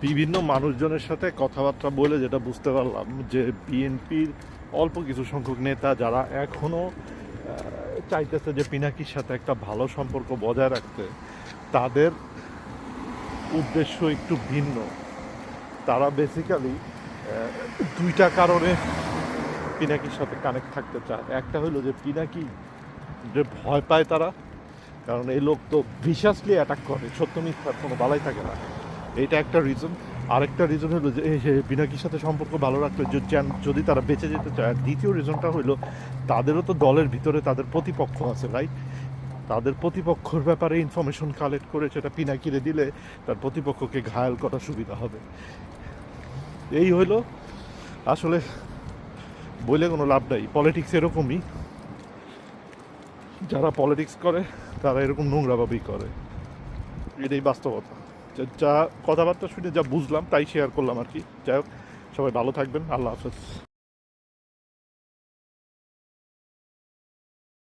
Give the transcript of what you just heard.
বিভিন্ন মানুষজনের সাথে কথাবার্তা বলে যেটা বুঝতে পারলাম যে বিএনপির অল্প কিছু সংখ্যক নেতা যারা এখনও চাইতেছে যে পিনাকির সাথে একটা ভালো সম্পর্ক বজায় রাখতে, তাদের উদ্দেশ্য একটু ভিন্ন। তারা বেসিক্যালি দুইটা কারণে পিনাকির সাথে কানেক্ট থাকতে চায়। একটা হলো যে পিনাকি যে ভয় পায় তারা, কারণ এই লোক তো ভিশাসলি অ্যাটাক করে, সত্য মিথ্যার কোনো বালাই থাকে না, এইটা একটা রিজন। আরেকটা রিজন হলো যে পিনাকির সাথে সম্পর্ক ভালো রাখলে যদি তারা বেঁচে যেতে চায়। আর দ্বিতীয় রিজনটা হলো তাদেরও তো দলের ভিতরে তাদের প্রতিপক্ষ আছে, রাইট? তাদের প্রতিপক্ষর ব্যাপারে ইনফরমেশন কালেক্ট করে সেটা পিনাকিরে দিলে তার প্রতিপক্ষকে ঘায়াল করা সুবিধা হবে। এই হইলো আসলে, বলে কোনো লাভ নাই। পলিটিক্স এরকমই, যারা পলিটিক্স করে তারা এরকম নোংরাভাবেই করে, এটাই বাস্তবতা। যা কথাবার্তা শুনে যা বুঝলাম তাই শেয়ার করলাম আর কি। যাই হোক, সবাই ভালো থাকবেন, আল্লাহ হাফেজ।